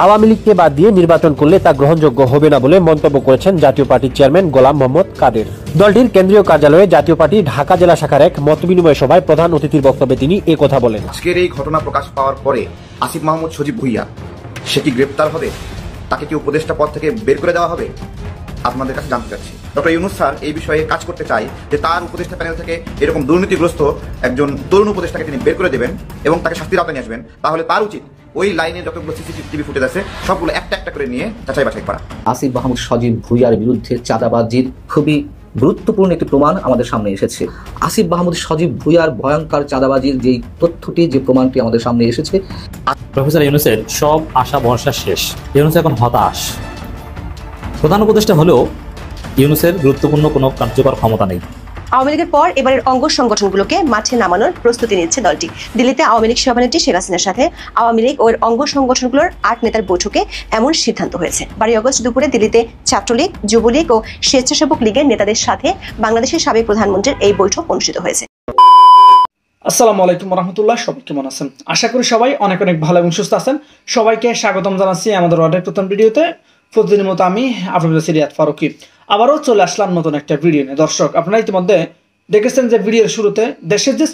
আওয়ামী লীগকে বাদ দিয়ে নির্বাচন করলে তা গ্রহণযোগ্য হবে না বলে মন্তব্য করেছেন জাতীয় পার্টির চেয়ারম্যান গোলাম মোহাম্মদ কাদের। দলটির কেন্দ্রীয় কার্যালয়ে জাতীয় পার্টি ঢাকা জেলা শাখার এক মতবিনিময় সভায় প্রধান অতিথির বক্তব্যে তিনি একথা বলেন। আজকের এই ঘটনা প্রকাশ পাওয়ার পরে আসিফ মাহমুদ সজীব ভুইয়া সে কি গ্রেপ্তার হবে? তাকে কি উপদেষ্টা পদ থেকে বের করে দেওয়া হবে? আপনাদের কাছে জানতে চাচ্ছি। ডক্টর ইউনূস স্যার এই বিষয়ে কাজ করতে চাই যে তার উপদেষ্টা প্যানেল থেকে এরকম দুর্নীতিগ্রস্ত একজন তরুণ উপদেষ্টাকে তিনি বের করে দেবেন এবং তাকে শাস্তির আওতায় নিয়ে আসবেন। তাহলে তার উচিত ওই লাইনে যতগুলো সিসিটিভি ফুটেজ আছে সবগুলো একটা একটা করে নিয়ে যাচাই বাছাই করা। আসিফ মাহমুদ সজীব ভুইয়ার বিরুদ্ধে চাঁদাবাজির খুবই গুরুত্বপূর্ণ একটি প্রমাণ আমাদের সামনে এসেছে। আসিফ মাহমুদ সজীব ভুইয়ার ভয়ঙ্কর চাঁদাবাজির যে তথ্যটি, যে প্রমাণটি আমাদের সামনে এসেছে। প্রফেসর ইউনূসের সব আশা ভরসা শেষ। ইউনূস এখন হতাশ। প্রধান উপদেষ্টা হলেও ইউনূসের গুরুত্বপূর্ণ কোনো কার্যকর ক্ষমতা নেই। আওয়ামী লীগের পর এবারের অঙ্গ সংগঠনগুলোকে মাঠে নামানোর প্রস্তুতি নিচ্ছে দলটি। দিল্লিতে আওয়ামী লীগ সভানেত্রী শেখ হাসিনার সাথে আওয়ামী লীগ ও এর অঙ্গ সংগঠনগুলোর 8 নেতার বৈঠকে এমন সিদ্ধান্ত হয়েছে। 12 আগস্ট দুপুরে দিল্লিতে ছাত্রলীগ, যুবলীগ ও স্বেচ্ছাসেবক লীগের নেতাদের সাথে বাংলাদেশের সাবেক প্রধানমন্ত্রীর এই বৈঠক অনুষ্ঠিত হয়েছে। আসসালামু আলাইকুম রহমতুল্লাহ। সবাই কেমন আছেন? আশা করি সবাই অনেক অনেক ভালো এবং সুস্থ আছেন। সবাইকে স্বাগতম জানাচ্ছি আমাদের ওয়ার্ডের প্রথম ভিডিওতে। প্রতিদিনের মতো আমি আপনাদের সিরিয়াত ফারুকি আবারও চলে আসলাম নতুন একটা ভিডিও নিয়ে। দর্শক, আপনারা ইতিমধ্যে দেখেছেন যে ভিডিওর শুরুতে দেশের যে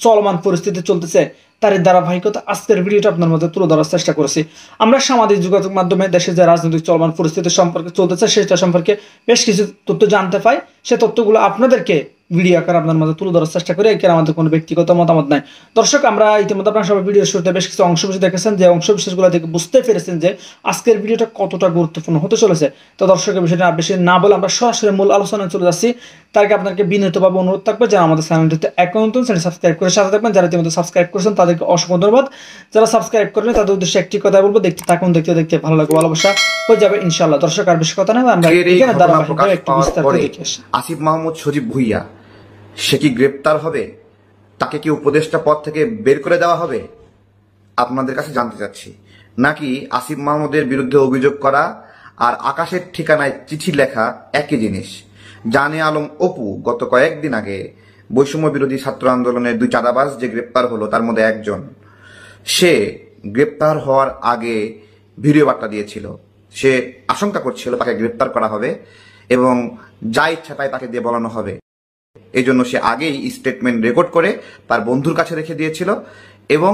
চলমান পরিস্থিতি চলতেছে তার ধারাবাহিকতা আজকের ভিডিওটা আপনার মধ্যে তুলে ধরার চেষ্টা করেছি। আমরা সামাজিক যোগাযোগ মাধ্যমে দেশের যে রাজনৈতিক চলমান পরিস্থিতি সম্পর্কে চলতেছে সেটা সম্পর্কে বেশ কিছু তথ্য জানতে পাই। সে তথ্যগুলো আপনাদেরকে ভিডিও আকারে আপনার মধ্যে তুলে ধরার চেষ্টা করি। এখানে আমাদের কোনো ব্যক্তিগত মতামত নাই। দর্শক, আমরা ইতিমধ্যে আপনারা সবাই ভিডিওর শুরুতে বেশ কিছু অংশ বিশেষ দেখেছেন, যে অংশ বিশেষগুলো দেখে বুঝতে পেরেছেন যে আজকের ভিডিওটা কতটা গুরুত্বপূর্ণ হতে চলেছে। তো দর্শকের বিষয়টা বেশি না বলে আমরা সরাসরি মূল আলোচনায় চলে যাচ্ছি। তার আগে আপনাকে বিনীতভাবে অনুরোধ থাকবে যারা আমাদের চ্যানেলটিতে এখন নতুন চ্যানেল সাবস্ক্রাইব করে সাথে থাকবেন। যারা ইতিমধ্যে সাবস্ক্রাইব করেছেন তাদেরকে অসংখ্য ধন্যবাদ। যারা সাবস্ক্রাইব করেন তাদের উদ্দেশ্যে একটি কথা বলবো, দেখতে থাকুন, দেখতে দেখতে ভালো লাগবে, ভালোবাসা হয়ে যাবে ইনশাআল্লাহ। দর্শক, আর বেশি কথা না, আমরা এখানে ধারাবাহিকভাবে একটু বিস্তারিত দেখে আসি। আসিফ মাহমুদ সজীব ভুইয়া সে কি গ্রেপ্তার হবে? তাকে কি উপদেষ্টা পদ থেকে বের করে দেওয়া হবে? আপনাদের কাছে জানতে চাচ্ছি। নাকি আসিফ মাহমুদের বিরুদ্ধে অভিযোগ করা আর আকাশের ঠিকানায় চিঠি লেখা একই জিনিস? জানে আলম অপু গত কয়েকদিন আগে বৈষম্য বিরোধী ছাত্র আন্দোলনের 2 চাঁদাবাজ যে গ্রেপ্তার হলো তার মধ্যে একজন, সে গ্রেপ্তার হওয়ার আগে ভিডিও বার্তা দিয়েছিল। সে আশঙ্কা করছিল তাকে গ্রেপ্তার করা হবে এবং যা ইচ্ছা তাই তাকে দিয়ে বলানো হবে। এই জন্য সে আগেই স্টেটমেন্ট রেকর্ড করে তার বন্ধুর কাছে রেখে দিয়েছিল এবং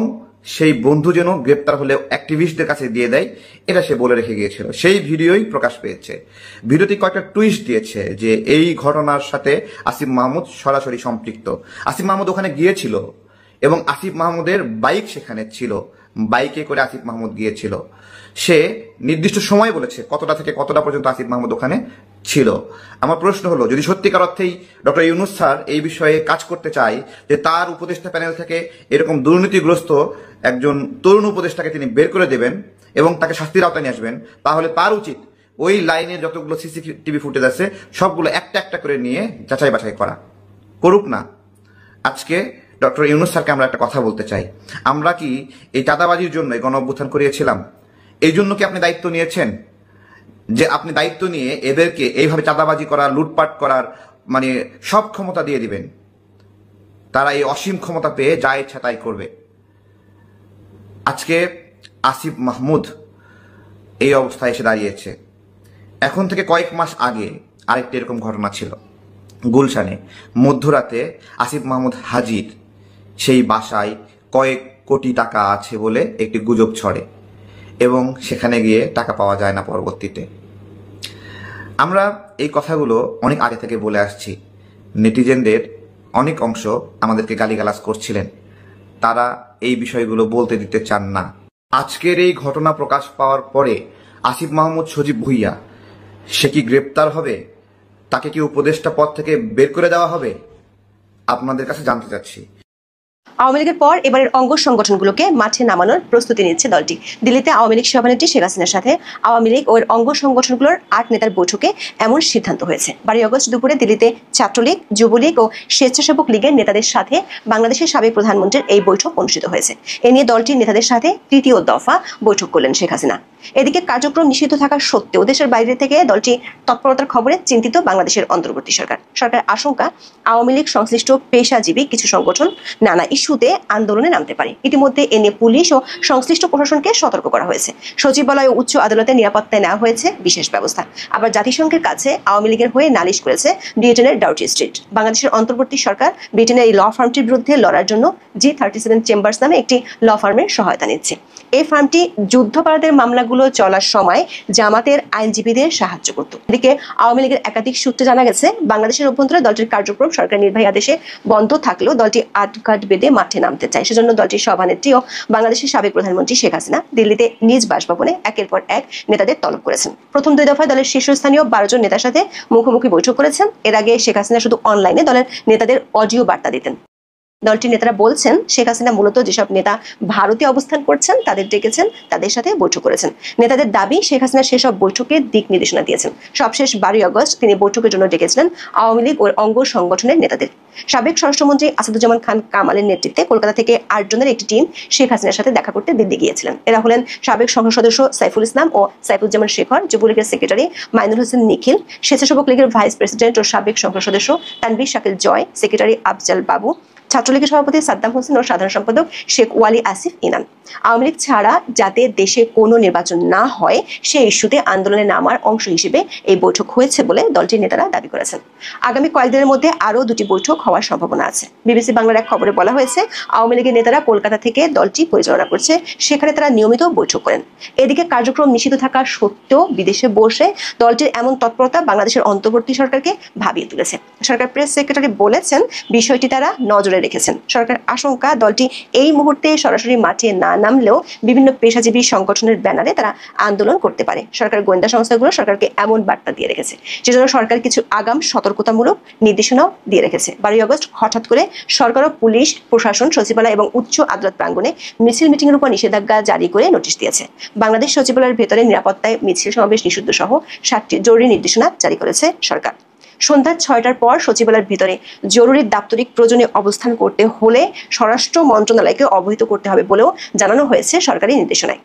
সেই বন্ধু যেন গ্রেপ্তার হলে অ্যাক্টিভিস্টদের কাছে দিয়ে দেয় এটা সে বলে রেখে গিয়েছিল। সেই ভিডিওই প্রকাশ পেয়েছে। ভিডিওটি কয়েকটা টুইস্ট দিয়েছে যে এই ঘটনার সাথে আসিফ মাহমুদ সরাসরি সম্পৃক্ত। আসিফ মাহমুদ ওখানে গিয়েছিল এবং আসিফ মাহমুদের বাইক সেখানে ছিল, বাইকে করে আসিফ মাহমুদ গিয়েছিল। সে নির্দিষ্ট সময় বলেছে কতটা থেকে কতটা পর্যন্ত আসিফ মাহমুদ ওখানে ছিল। আমার প্রশ্ন হলো, যদি সত্যিকার অর্থেই ডক্টর ইউনূস স্যার এই বিষয়ে কাজ করতে চাই যে তার উপদেষ্টা প্যানেল থেকে এরকম দুর্নীতিগ্রস্ত একজন তরুণ উপদেষ্টাকে তিনি বের করে দেবেন এবং তাকে শাস্তির আওতায় নিয়ে আসবেন, তাহলে তার উচিত ওই লাইনে যতগুলো সিসিটিভি ফুটেজ আছে সবগুলো একটা একটা করে নিয়ে যাচাই বাছাই করা। করুক না। আজকে ডক্টর ইউনূস স্যারকে আমরা একটা কথা বলতে চাই। আমরা কি এই চাঁদাবাজির জন্য গণ অভ্যুত্থান করিয়েছিলাম? এই জন্য কি আপনি দায়িত্ব নিয়েছেন যে আপনি দায়িত্ব নিয়ে এদেরকে এইভাবে চাঁদাবাজি করার, লুটপাট করার মানে সব ক্ষমতা দিয়ে দিবেন? তারা এই অসীম ক্ষমতা পেয়ে যা ইচ্ছা তাই করবে। আজকে আসিফ মাহমুদ এই অবস্থায় এসে দাঁড়িয়েছে। এখন থেকে কয়েক মাস আগে আরেকটি এরকম ঘটনা ছিল। গুলশানে মধ্যরাতে আসিফ মাহমুদ হাজির সেই বাসায় কয়েক কোটি টাকা আছে বলে একটি গুজব ছড়ে এবং সেখানে গিয়ে টাকা পাওয়া যায় না পরবর্তীতে। আমরা এই কথাগুলো অনেক আগে থেকে বলে আসছি। নেটিজেনদের অনেক অংশ আমাদেরকে গালিগালাজ করছিলেন, তারা এই বিষয়গুলো বলতে দিতে চান না। আজকের এই ঘটনা প্রকাশ পাওয়ার পরে আসিফ মাহমুদ সজীব ভুইয়া সে কি গ্রেপ্তার হবে? তাকে কি উপদেষ্টা পদ থেকে বের করে দেওয়া হবে? আপনাদের কাছে জানতে চাচ্ছি। আওয়ামী লীগের পর এবারের অঙ্গ সংগঠনগুলোকে মাঠে নামানোর প্রস্তুতি নিচ্ছে দলটি। দিল্লিতে আওয়ামী লীগ সভানেত্রী শেখ হাসিনার সাথে আওয়ামী লীগ ও এর অঙ্গ সংগঠনগুলোর 8 নেতার বৈঠকে এমন সিদ্ধান্ত হয়েছে। 12 আগস্ট দুপুরে দিল্লিতে ছাত্রলীগ, যুবলীগ ও স্বেচ্ছাসেবক লীগের নেতাদের সাথে বাংলাদেশের সাবেক প্রধানমন্ত্রীর এই বৈঠক অনুষ্ঠিত হয়েছে। এ নিয়ে দলটির নেতাদের সাথে 3য় দফা বৈঠক করলেন শেখ হাসিনা। এদিকে কার্যক্রম নিষিদ্ধ থাকা সত্ত্বেও দেশের বাইরে থেকে দলটি তৎপরতার খবরে চিন্তিত বাংলাদেশের অন্তর্বর্তী সরকার। সরকারের আশঙ্কা আওয়ামী লীগ সংশ্লিষ্ট পেশাজীবী কিছু সংগঠন নানা ইস্যুতে আন্দোলনে নামতে পারে। ইতিমধ্যে এ নিয়ে পুলিশ ও সংশ্লিষ্ট প্রশাসনকে সতর্ক করা হয়েছে। সচিবালয় ও উচ্চ আদালতে নিরাপত্তায় নেওয়া হয়েছে বিশেষ ব্যবস্থা। আবার জাতিসংঘের কাছে আওয়ামী লীগের হয়ে নালিশ করেছে ব্রিটেনের ডাউটি স্ট্রিট। বাংলাদেশের অন্তর্বর্তী সরকার ব্রিটেনের এই ল ফার্মটির বিরুদ্ধে লড়ার জন্য G37 চেম্বার্স নামে একটি ল ফার্মের সহায়তা নিচ্ছে। এই ফার্মটি যুদ্ধাপরাধের মামলাগুলো চলার সময় জামাতের আইনজীবীদের সাহায্য করত। এদিকে আওয়ামী লীগের একাধিক সূত্রে জানা গেছে, বাংলাদেশের অভ্যন্তরে দলটির কার্যক্রম সরকার নির্বাহী আদেশে বন্ধ থাকলেও দলটি আটঘাট বেঁধে মাঠে নামতে চায়। সেজন্য দলটির সভানেত্রী ও বাংলাদেশের সাবেক প্রধানমন্ত্রী শেখ হাসিনা দিল্লিতে নিজ বাসভবনে একের পর এক নেতাদের তলব করেছেন। প্রথম 2 দফায় দলের শীর্ষস্থানীয় 12 জন নেতার সাথে মুখোমুখি বৈঠক করেছেন। এর আগে শেখ হাসিনা শুধু অনলাইনে দলের নেতাদের অডিও বার্তা দিতেন। দলটির নেতারা বলছেন, শেখ হাসিনা মূলত যেসব নেতা ভারতে অবস্থান করছেন তাদের ডেকেছেন, তাদের সাথে বৈঠক করেছেন। নেতাদের দাবি, শেখ হাসিনা সেসব বৈঠকে দিক নির্দেশনা দিয়েছেন। সবশেষ 12 আগস্ট তিনি বৈঠকের জন্য ডেকেছিলেন আওয়ামী লীগ ও অঙ্গ সংগঠনের নেতাদের। সাবেক স্বরাষ্ট্রমন্ত্রী আসাদুজ্জামান খান কামালের নেতৃত্বে কলকাতা থেকে 8 জনের একটি টিম শেখ হাসিনার সাথে দেখা করতে দিল্লি গিয়েছিলেন। এরা হলেন সাবেক সংসদ সদস্য সাইফুল ইসলাম ও সাইফুজ্জামান শেখর, যুবলীগের সেক্রেটারি মাইনুল হোসেন নিখিল, স্বেচ্ছাসেবক লীগের ভাইস প্রেসিডেন্ট ও সাবেক সংসদ সদস্য তানভীর শাকিল জয়, সেক্রেটারি আফজাল বাবু, ছাত্রলীগের সভাপতি সাদ্দাম হোসেন ও সাধারণ সম্পাদক শেখ ওয়ালি আসিফ ইনান। আওয়ামী লীগ ছাড়া যাতে দেশে কোনো নির্বাচন না হয় সেই ইস্যুতে আন্দোলনে নামার অংশ হিসেবে এই বৈঠক হয়েছে বলে দলটির নেতারা দাবি করেছেন। আগামী কয়েকদিনের মধ্যে আরও 2টি বৈঠক হওয়ার সম্ভাবনা আছে। বিবিসি বাংলার এক খবরে বলা হয়েছে, আওয়ামী লীগের নেতারা কলকাতা থেকে দলটি পরিচালনা করছে, সেখানে তারা নিয়মিত বৈঠক করেন। এদিকে কার্যক্রম নিষিদ্ধ থাকা সত্ত্বেও বিদেশে বসে দলটির এমন তৎপরতা বাংলাদেশের অন্তর্বর্তী সরকারকে ভাবিয়ে তুলেছে। সরকার প্রেস সেক্রেটারি বলেছেন, বিষয়টি তারা নজরে রেখেছেন। সরকার আশঙ্কা দলটি এই মুহূর্তে সরাসরি মাঠে না নামলেও বিভিন্ন পেশাজীবী সংগঠনের ব্যানারে তারা আন্দোলন করতে পারে। সরকার গোয়েন্দা সংস্থাগুলো সরকারকে এমন বার্তা দিয়ে রেখেছে, সেজন্য সরকার কিছু আগাম সতর্কতামূলক নির্দেশনাও দিয়ে রেখেছে। 12 আগস্ট হঠাৎ করে সরকার ও পুলিশ প্রশাসন সচিবালয় এবং উচ্চ আদালত প্রাঙ্গণে মিছিল মিটিংয়ের উপর নিষেধাজ্ঞা জারি করে নোটিশ দিয়েছে। বাংলাদেশ সচিবালয়ের ভেতরে নিরাপত্তায় মিছিল সমাবেশ নিষিদ্ধ সহ 7টি জরুরি নির্দেশনা জারি করেছে সরকার। সন্ধ্যা 6টার পর সচিবালয়ের ভিতরে জরুরি দাপ্তরিক প্রয়োজনে অবস্থান করতে হলে স্বরাষ্ট্র মন্ত্রণালয়কে অবহিত করতে হবে বলেও জানানো হয়েছে সরকারি নির্দেশনায়।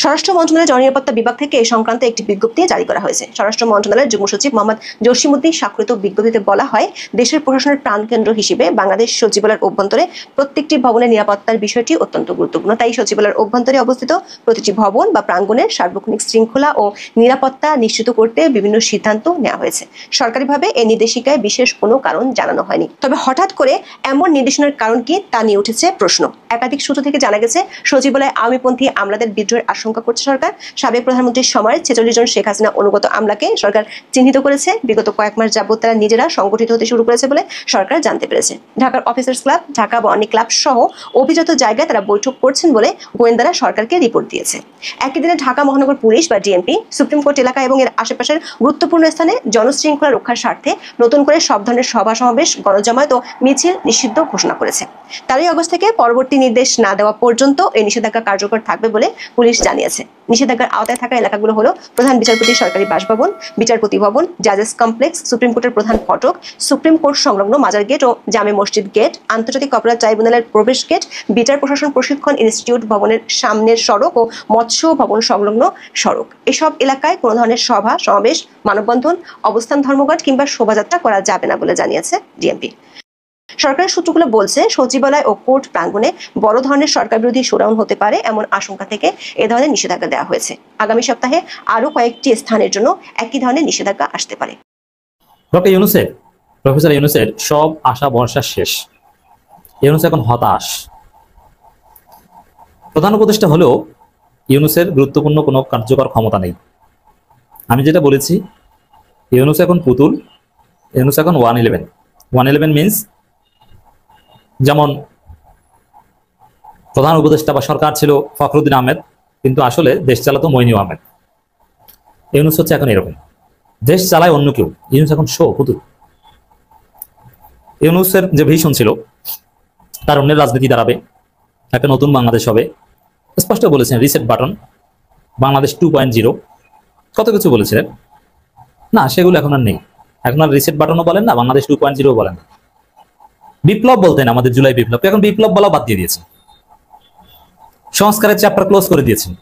স্বরাষ্ট্র মন্ত্রণালয়ের জননিরাপত্তা বিভাগ থেকে এ সংক্রান্ত একটি বিজ্ঞপ্তি জারি করা হয়েছে। স্বরাষ্ট্র মন্ত্রণালয়ের যুগ্ম সচিব মোহাম্মদ জসিমউদ্দিন স্বাক্ষরিত বিজ্ঞপ্তিতে বলা হয়, দেশের প্রশাসনের প্রাণকেন্দ্র হিসেবে বাংলাদেশ সচিবালয়ের অভ্যন্তরে প্রত্যেকটি ভবনের নিরাপত্তার বিষয়টি অত্যন্ত গুরুত্বপূর্ণ। তাই সচিবালয়ের অভ্যন্তরে অবস্থিত প্রতিটি ভবন বা প্রাঙ্গণের সার্বক্ষণিক শৃঙ্খলা ও নিরাপত্তা নিশ্চিত করতে বিভিন্ন সিদ্ধান্ত নেওয়া হয়েছে। সরকারিভাবে এই নির্দেশিকায় বিশেষ কোনো কারণ জানানো হয়নি। তবে হঠাৎ করে এমন নির্দেশনার কারণ কি তা নিয়ে উঠেছে প্রশ্ন। একাধিক সূত্র থেকে জানা গেছে, সচিবালয়ে আওয়ামীপন্থী আমলাদের বিদ্রোহের আশঙ্কা করছে সরকার। সাবেক প্রধানমন্ত্রীর সময় 46 জন শেখ হাসিনা অনুগত আমলাকে সরকার চিহ্নিত করেছে। বিগত কয়েক মাস যাবত তারা নিজেরা সংগঠিত হতে শুরু করেছে বলে সরকার জানতে পেরেছে। ঢাকার officers club, Dhaka Borni club সহ অভিজাত জায়গায় তারা বৈঠক করছেন বলে গোয়েন্দারা সরকারকে রিপোর্ট দিয়েছে। একই দিনে ঢাকা মহানগর পুলিশ বা ডিএমপি সুপ্রিম কোর্ট এলাকা এবং এর আশেপাশের গুরুত্বপূর্ণ স্থানে জনশৃঙ্খলা রক্ষার স্বার্থে নতুন করে সব ধরনের সভা সমাবেশ, গণজমায়েত ও মিছিল নিষিদ্ধ ঘোষণা করেছে। 13 আগস্ট থেকে পরবর্তী নির্দেশ না দেওয়া পর্যন্ত এই নিষেধাজ্ঞা কার্যকর থাকবে বলে পুলিশ জানিয়েছে। নিষেধাজ্ঞার আওতায় থাকা এলাকাগুলো হলো প্রধান বিচারপতির সরকারি বাসভবন, বিচারপতি ভবন, জাজেস কমপ্লেক্স, সুপ্রিম কোর্টের প্রধান ফটক, সুপ্রিম কোর্ট সংলগ্ন মাজার গেট ও জামে মসজিদ গেট, আন্তর্জাতিক অপরাধ ট্রাইব্যুনালের প্রবেশ গেট, বিচার প্রশাসন প্রশিক্ষণ ইনস্টিটিউট ভবনের সামনের সড়ক ও মৎস্য ভবন সংলগ্ন সড়ক। এসব এলাকায় কোনো ধরনের সভা সমাবেশ, মানববন্ধন, অবস্থান ধর্মঘট কিংবা শোভাযাত্রা করা যাবে না বলে জানিয়েছে ডিএমপি। সরকারের সূত্রগুলো বলছে, সচিবালয় ও কোর্ট প্রাঙ্গণে বড় ধরনের সরকার বিরোধী শোডাউন হতে পারে এমন আশঙ্কা থেকে এ ধরনের নিষেধাজ্ঞা দেওয়া হয়েছে। আগামী সপ্তাহে আরো কয়েকটি স্থানের জন্য একই ধরনের নিষেধাজ্ঞা আসতে পারে। প্রফেসর ইউনূসের সব আশা ভরসা শেষ। ইউনূস এখন হতাশ। প্রধান উপদেষ্টা হলেও ইউনূসের গুরুত্বপূর্ণ কোনো কার্যকর ক্ষমতা নেই। আমি যেটা বলেছি, ইউনূস এখন পুতুল, ইউনূস এখন 111 মিনস যেমন প্রধান উপদেষ্টা বা সরকার ছিল ফখরুদ্দিন আহমেদ, কিন্তু আসলে দেশ চালাতো মইনুল আহমেদ। ইউনূস হচ্ছে এখন এরকম, দেশ চালায় অন্য কেউ, ইউনূস এখন পুতুল। ইউনূসের যে ভিশন ছিল, তার অন্যের রাজনীতি দাঁড়াবে, একটা নতুন বাংলাদেশ হবে, স্পষ্ট বলেছেন। রিসেট বাটন, বাংলাদেশ 2.0, কত কিছু বলেছিলেন না, সেগুলো এখন আর নেই। এখন আর রিসেট বাটনও বলেন না, বাংলাদেশ 2.0 বলেন না। বিপ্লব বলতেন আমাদের জুলাই বিপ্লব, এখন বিপ্লব বলা বাদ দিয়ে দিয়েছেন। সংস্কারের চ্যাপ্টার ক্লোজ করে দিয়েছেন।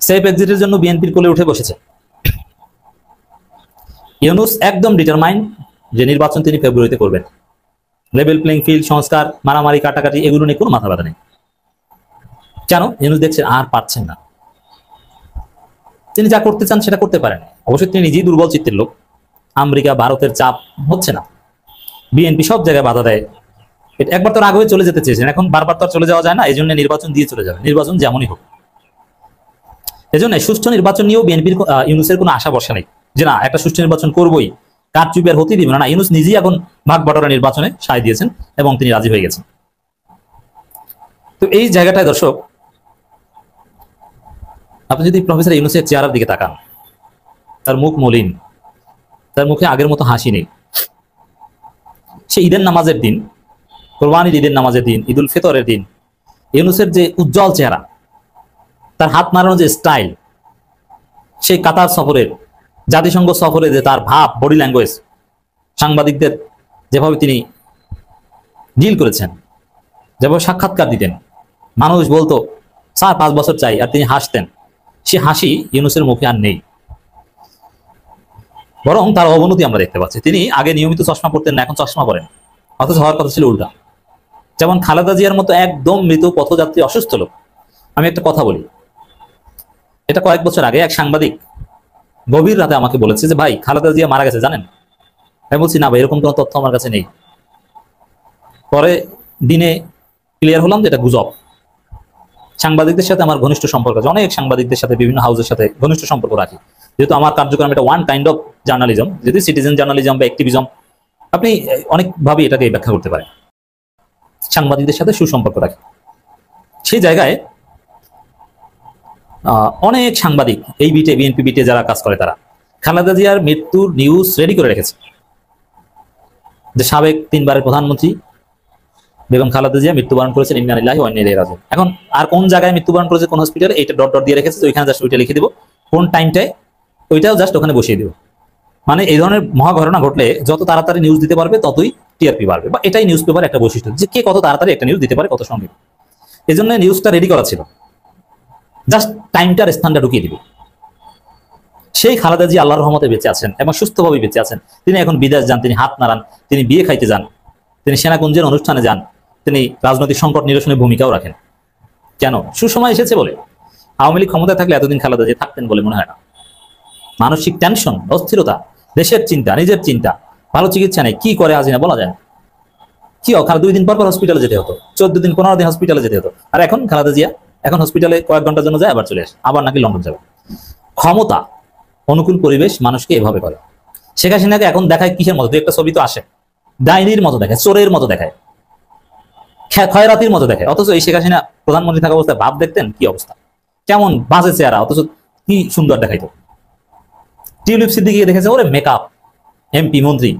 সেফ এক্সিটের জন্য বিএনপির কোলে উঠে বসেছে। ইউনূস একদম ডিটারমাইন্ড যে নির্বাচন তিনি ফেব্রুয়ারিতে করবেন। লেভেল প্লেইং ফিল্ড, সংস্কার, মারামারি, কাটাকাটি এগুলো নিয়ে কোনো মাথা ব্যথা নেই। কেন? ইউনূস দেখছেন আর পারছেন না, তিনি যা করতে চান সেটা করতে পারেন। অবশ্যই তিনি নিজেই দুর্বল চিত্তের লোক। আমেরিকা, ভারতের চাপ হচ্ছে না, বিএনপি সব জায়গায় বাধা দেয়। একবার তো আগে চলে যেতে চেয়েছেন, এখন বারবার তো চলে যাওয়া যায় না, এই জন্য নির্বাচন দিয়ে চলে যাবে, নির্বাচন যেমনই হোক। এজন্য সুষ্ঠু নির্বাচন নিয়েও বিএনপির ইউনূসের কোনো আশা ভরসা নেই যে না একটা সুষ্ঠু নির্বাচন করবোই, কারচুপি আর হতেই দিবে না। ইউনূস নিজেই এখন ভাগ বাটোয়ারা নির্বাচনে সায় দিয়েছেন এবং তিনি রাজি হয়ে গেছেন। তো এই জায়গাটায় দর্শক, আপনি যদি প্রফেসর ইউনূসের চেহারার দিকে তাকান, তার মুখ মলিন, তার মুখে আগের মতো হাসি নেই। সে ঈদের নামাজের দিন, কোরবানির ঈদের নামাজের দিন, ঈদুল ফিতরের দিন ইউনূসের যে উজ্জ্বল চেহারা, তার হাত নাড়ানোর যে স্টাইল, সেই কাতার সফরের, জাতিসংঘ সফরে যে তার ভাব, বডি ল্যাঙ্গুয়েজ, সাংবাদিকদের যেভাবে তিনি ডিল করেছেন, যেভাবে সাক্ষাৎকার দিতেন, মানুষ বলতো স্যার 5 বছর চাই, আর তিনি হাসতেন, সে হাসি ইউনূসের মুখে আর নেই। বরং তার অবনতি আমরা দেখতে পাচ্ছি। তিনি আগে নিয়মিত চশমা পরতেন না, এখন চশমা পরেন, অথচ হওয়ার কথা ছিল উল্টা। যেমন খালেদা জিয়ার মতো একদম মৃত পথযাত্রী অসুস্থ লোক। আমি একটা কথা বলি, এটা কয়েক বছর আগে এক সাংবাদিক গভীর রাতে আমাকে বলেছে যে ভাই খালেদা জিয়া মারা গেছে জানেন। আমি বলছি না ভাই, এরকম কোনো তথ্য আমার কাছে নেই। পরে দিনে ক্লিয়ার হলাম যে এটা গুজব। সাংবাদিকদের সাথে আমার ঘনিষ্ঠ সম্পর্ক আছে, অনেক সাংবাদিকদের সাথে বিভিন্ন হাউসের সাথে ঘনিষ্ঠ সম্পর্ক রাখি, যেহেতু আমার কার্যক্রম এটা ওয়ান কাইন্ড অফ জার্নালিজম, যদি সিটিজেন জার্নালিজম বা অ্যাক্টিভিজম, আপনি অনেকভাবে এটাকে ব্যাখ্যা করতে পারেন। সাংবাদিকদের সাথে সুসম্পর্ক রাখি, সেই জায়গায় অনেক সাংবাদিক এই বিটে, বিএনপি বিটে যারা কাজ করে, তারা খালেদা জিয়ার মৃত্যুর নিউজ রেডি করে রেখেছে। যে সাবেক 3 বারের প্রধানমন্ত্রী বেগম খালেদা জিয়া মৃত্যুবরণ করেছেন, ইন্না লিল্লাহি ওয়া ইন্না ইলাইহি রাজিউন। এখন আর কোন জায়গায় মৃত্যুবরণ করেছে, কোন হসপিটালে, এইটা ডট ডট দিয়ে রেখেছে, ওইখানে জাস্ট ওইটা লিখে দিব, কোন টাইমটায়, ওইটাও জাস্ট ওখানে বসিয়ে দিব। মানে এই ধরনের মহা ঘটনা ঘটলে যত তাড়াতাড়ি নিউজ দিতে পারবে ততই টিআরপি বাড়বে, বা এটাই নিউজ পেপার একটা বৈশিষ্ট্য, যে কে কত তাড়াতাড়ি একটা নিউজ দিতে পারে, কত সঙ্গে। এই জন্য নিউজটা রেডি করা ছিল, জাস্ট টাইমটার স্থানটা ঢুকিয়ে দিবে। সেই খালেদা জিয়া আল্লাহর রহমতে বেঁচে আছেন এবং সুস্থভাবে বেঁচে আছেন। তিনি এখন বিদেশ যান, তিনি হাত নাড়ান, তিনি বিয়ে খাইতে যান, তিনি সেনাকুঞ্জের অনুষ্ঠানে যান, তিনি রাজনৈতিক সংকট নিরসনে ভূমিকাও রাখেন। কেন? সুসময় এসেছে বলে। আওয়ামী লীগ ক্ষমতায় থাকলে এতদিন খালেদা জিয়া থাকতেন বলে মনে হয় না। মানসিক টেনশন, অস্থিরতা, দেশের চিন্তা, নিজের চিন্তা, ভালো চিকিৎসা নেই, কি করে হাজিনা বলা যায় না। কি খালেদা 2 দিন পর হসপিটালে যেতে হতো, 14 দিন 15 দিন হসপিটালে যেতে হতো। আর এখন খালেদা জিয়া এখন হসপিটালে কয়েক ঘন্টার জন্য যায়, আবার চলে আসে, আবার নাকি লন্ডন যাবে। ক্ষমতা, অনুকূল পরিবেশ মানুষকে এভাবে করে। শেখ হাসিনাকে এখন দেখায় কিসের মতো, একটা ছবি তো আসে, ডাইনির মতো দেখায়, চোরের মতো দেখায়, খয়রাতির মতো দেখায়। অথচ এই শেখ হাসিনা প্রধানমন্ত্রী থাকা অবস্থায় ভাব দেখতেন কি অবস্থা, কেমন বাজে চেহারা, অথচ কি সুন্দর দেখাইতো। টিউলিপ সিদ্দিকীকে দেখেছে, ওরে মেকআপ, এমপি মন্ত্রী,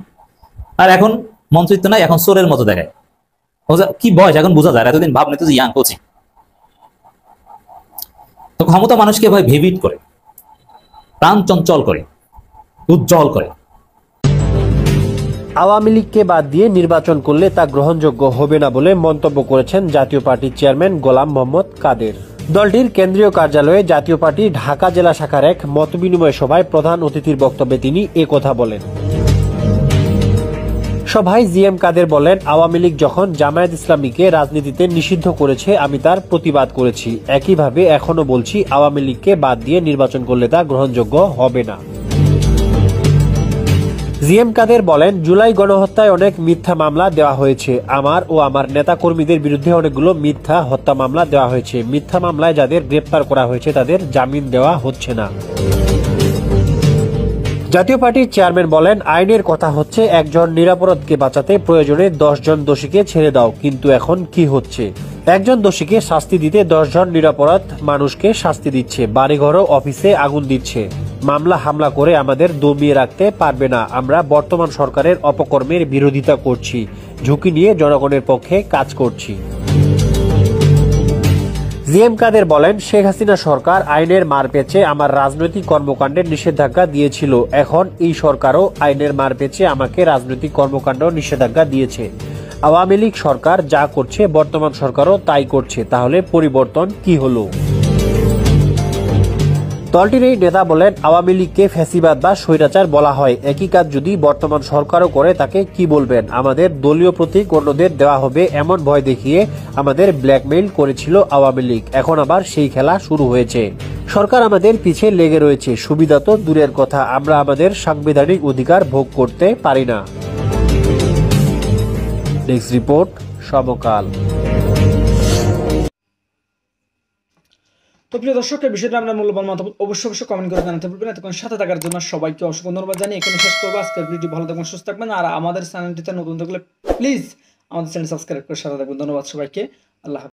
আর এখন মন্ত্রিত্ব নাই, এখন চোরের মতো দেখায়। কি বয়স এখন বোঝা যায়, এতদিন ভাব নিত যে ইয়াং কোচি। তো ক্ষমতা মানুষকে এভাবে ভিভিট করে, প্রাণ চঞ্চল করে, উজ্জ্বল করে। আওয়ামী লীগকে বাদ দিয়ে নির্বাচন করলে তা গ্রহণযোগ্য হবে না বলে মন্তব্য করেছেন জাতীয় পার্টির চেয়ারম্যান গোলাম মোহাম্মদ কাদের। দলটির কেন্দ্রীয় কার্যালয়ে জাতীয় পার্টি ঢাকা জেলা শাখার এক মতবিনিময় সভায় প্রধান অতিথির বক্তব্যে তিনি একথা বলেন। সভায় জিএম কাদের বলেন, আওয়ামী লীগ যখন জামায়াত ইসলামীকে রাজনীতিতে নিষিদ্ধ করেছে আমি তার প্রতিবাদ করেছি। একইভাবে এখনো বলছি, আওয়ামী লীগকে বাদ দিয়ে নির্বাচন করলে তা গ্রহণযোগ্য হবে না। জিএম কাদের বলেন, জুলাই গণহত্যায় অনেক মিথ্যা মামলা দেওয়া হয়েছে। আমার ও আমার নেতা কর্মীদের বিরুদ্ধে অনেকগুলো মিথ্যা হত্যা মামলা দেওয়া হয়েছে। মিথ্যা মামলায় যাদের গ্রেপ্তার করা হয়েছে তাদের জামিন দেওয়া হচ্ছে না। জাতীয় পার্টির চেয়ারম্যান বলেন, আইনের কথা হচ্ছে একজন নিরাপরাধকে বাঁচাতে প্রয়োজনে 10 জন দোষীকে ছেড়ে দাও, কিন্তু এখন কি হচ্ছে, একজন দোষীকে শাস্তি দিতে 10 জন নিরাপরাধ মানুষকে শাস্তি দিচ্ছে, বাড়িঘর ও অফিসে আগুন দিচ্ছে। মামলা হামলা করে আমাদের দমিয়ে রাখতে পারবে না। আমরা বর্তমান সরকারের অপকর্মের বিরোধিতা করছি, ঝুঁকি নিয়ে জনগণের পক্ষে কাজ করছি। জিএম কাদের বলেন, শেখ হাসিনা সরকার আইনের মারপ্যাঁচে আমার রাজনৈতিক কর্মকাণ্ডের নিষেধাজ্ঞা দিয়েছিল। এখন এই সরকারও আইনের মারপ্যাঁচে আমাকে রাজনৈতিক কর্মকাণ্ড নিষেধাজ্ঞা দিয়েছে। আওয়ামী লীগ সরকার যা করছে বর্তমান সরকারও তাই করছে, তাহলে পরিবর্তন কি হলো? দলটির এই নেতা বলেন, আওয়ামী লীগকে ফ্যাসিবাদ বা স্বৈরাচার বলা হয়, একই কাজ যদি বর্তমান সরকারও করে তাকে কি বলবেন? আমাদের দলীয় প্রতীক অন্যদের দেওয়া হবে এমন ভয় দেখিয়ে আমাদের ব্ল্যাকমেইল করেছিল আওয়ামী লীগ, এখন আবার সেই খেলা শুরু হয়েছে। সরকার আমাদের পিছে লেগে রয়েছে, সুবিধা তো দূরের কথা, আমরা আমাদের সাংবিধানিক অধিকার ভোগ করতে পারি না। নেক্সট রিপোর্ট, সমকাল। তো প্রিয় দর্শক, এই বিষয়টা আপনার মূল্যবান মতামত অবশ্যই কমেন্ট করে জানাতে ভুলবেন না। তখন সাথে থাকার জন্য সবাইকে অসংখ্য ধন্যবাদ জানিয়ে এখানে শেষ করবো আজকের ভিডিও। ভালো থাকবেন, সুস্থ থাকবেন, আর আমাদের চ্যানেলটিতে নতুন থাকলে প্লিজ আমাদের চ্যানেল সাবস্ক্রাইব করে সাথে থাকবেন। ধন্যবাদ সবাইকে, আল্লাহ হাফেজ।